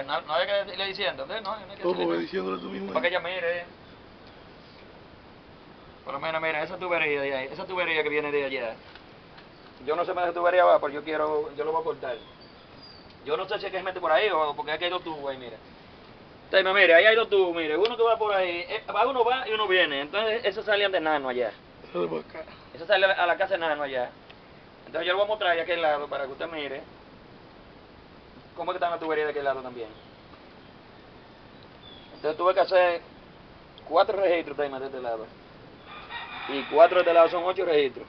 porque no hay que irle diciendo, no hay que ¿Cómo decirle, voy diciéndole tú mismo? para que ella mire. Por lo menos, mira, esa tubería de ahí, esa tubería que viene de allá. Yo no sé más de tubería va, pero yo lo voy a cortar. Yo no sé si es que se mete por ahí o porque aquí hay dos tubos ahí, mira. Entonces, mire, ahí hay dos tubos, mire, uno que va por ahí, uno va y uno viene. Entonces, esos salían de Nano allá. Eso sale a la casa de Nano allá. Entonces yo lo voy a mostrar de aquel lado para que usted mire cómo es que está la tubería de aquel lado también. Entonces tuve que hacer 4 registros de este lado. Y 4 de este lado son 8 registros.